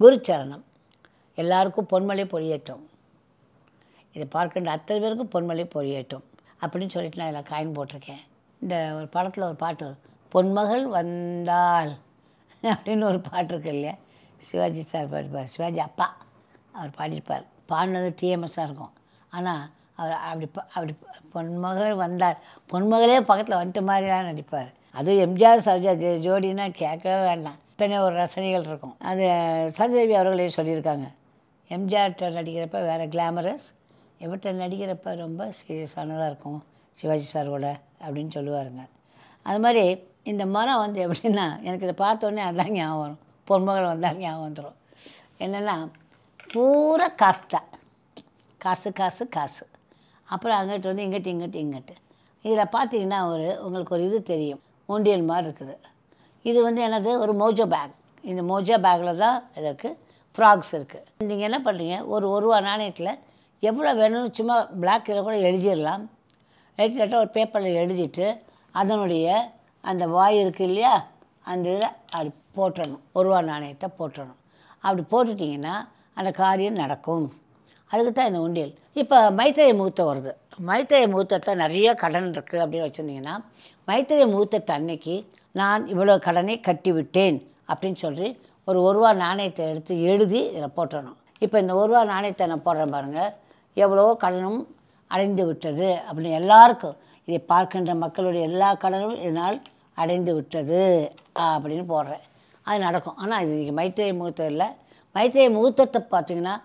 குருச்சரணம். எல்லாருக்கும் பொன்மழை பொழியட்டும். இதை பார்க்கின்ற அத்தனை பேருக்கும் பொன்மழை பொழியட்டும் அப்படின்னு சொல்லிட்டு நான் இதில் காயின் போட்டிருக்கேன். இந்த ஒரு படத்தில் ஒரு பாட்டு வரும், பொன்மகள் வந்தால் அப்படின்னு ஒரு பாட்டு இருக்கு இல்லையா, சிவாஜி சார் பாடிப்பார், சிவாஜி அப்பா அவர் பாடியிருப்பார். பாடினது டிஎம்எஸ்ஸாக இருக்கும். ஆனால் அவர் அப்படி பொன்மகள் வந்தால், பொன்மகளே பக்கத்தில் வந்துட்ட மாதிரிலாம் நடிப்பார். அதுவும் எம்ஜிஆர் சரோஜா ஜோடினா கேட்கவே வேண்டாம், இத்தனை ஒரு ரசனைகள் இருக்கும். அது சரோஜாதேவி அவர்களே சொல்லியிருக்காங்க, எம்ஜிஆர்கிட்ட நடிக்கிறப்ப வேறு கிளாமரஸ், இவர்கிட்ட நடிக்கிறப்ப ரொம்ப சீரியஸானதாக இருக்கும் சிவாஜி சாரோட அப்படின்னு சொல்லுவாருங்க. அது மாதிரி இந்த மரம் வந்து எப்படின்னா, எனக்கு இதை பார்த்தோன்னே அதான் ஞாபகம் வரும், பொன்மகள் வந்தால் ஞாபகம் வந்துடும். என்னென்னா பூரா காசு தான், காசு காசு காசு. அப்புறம் அங்கிட்டு வந்து இங்கிட்டு. இதில் பார்த்தீங்கன்னா உங்களுக்கு ஒரு இது தெரியும், ஊண்டியல் மாதிரி இருக்குது. இது வந்து என்னது, ஒரு மோஜோ பேக். இந்த மோஜோ பேக்கில் தான் இதற்கு ஃப்ராக்ஸ் இருக்குது. நீங்கள் என்ன பண்ணுறீங்க, ஒரு ரூபா நாணயத்தில் எவ்வளோ வேணும்னு சும்மா பிளாக்கில் கூட எழுதிடலாம். எழுதிட்டா ஒரு பேப்பரில் எழுதிட்டு அதனுடைய அந்த வாய் இருக்குது இல்லையா, அந்த இதில் அப்படி போட்டுடணும், ரூபா நாணயத்தை போட்டுடணும். அப்படி போட்டுட்டிங்கன்னா அந்த காரியம் நடக்கும். அதுக்கு தான் இந்த உண்டியல். இப்போ மைத்திரை முகூர்த்தம் வருது. மைத்திரை முகூர்த்தத்தில் நிறைய கடன் இருக்குது அப்படின்னு வச்சுருந்தீங்கன்னா, மைத்திரை முகூர்த்தத்தை அன்னைக்கு நான் இவ்வளோ கடனை கட்டிவிட்டேன் அப்படின்னு சொல்லி ஒரு ரூபா நாணயத்தை எடுத்து எழுதி இதில் போட்டுடணும். இப்போ இந்த ரூபா நாணயத்தை நான் போடுறேன் பாருங்கள், எவ்வளவோ கடனும் அடைந்து விட்டது அப்படின்னு எல்லாருக்கும், இதை பார்க்கின்ற மக்களுடைய எல்லா கடனும் இதனால் அடைந்து விட்டது அப்படின்னு போடுறேன். அது நடக்கும். ஆனால் இது இன்றைக்கி மைத்திரை முகூர்த்தம் இல்லை. மைத்திரை முகூர்த்தத்தை பார்த்திங்கன்னா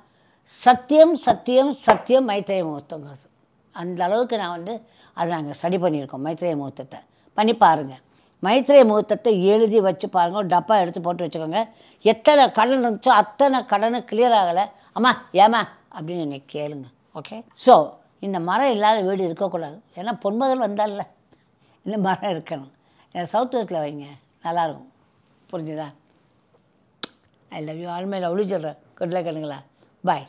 சத்தியம் சத்தியம் சத்தியம் மைத்திரை முகூர்த்தங்கிறது. அந்த அளவுக்கு நான் வந்து அதை நாங்கள் ஸ்டடி பண்ணியிருக்கோம். மைத்திரை முகூர்த்தத்தை பண்ணி பாருங்கள். மைத்திரை முகூர்த்தத்தை எழுதி வச்சு பாருங்கள், ஒரு டப்பா எடுத்து போட்டு வச்சுக்கோங்க. எத்தனை கடன் இருந்துச்சோ அத்தனை கடனு கிளியர் ஆகலை, அம்மா ஏமா அப்படின்னு என்னை கேளுங்க. ஓகே. ஸோ இந்த மரம் இல்லாத வீடு இருக்கக்கூடாது. ஏன்னா பொன்மகள் வந்தால இந்த மரம் இருக்கணும். சவுத் வெஸ்ட்டில் வைங்க, நல்லாயிருக்கும். புரிஞ்சுதா? I love you. ஆல்மையில் ஒளி சொல்கிறேன். Good luck. பாய்.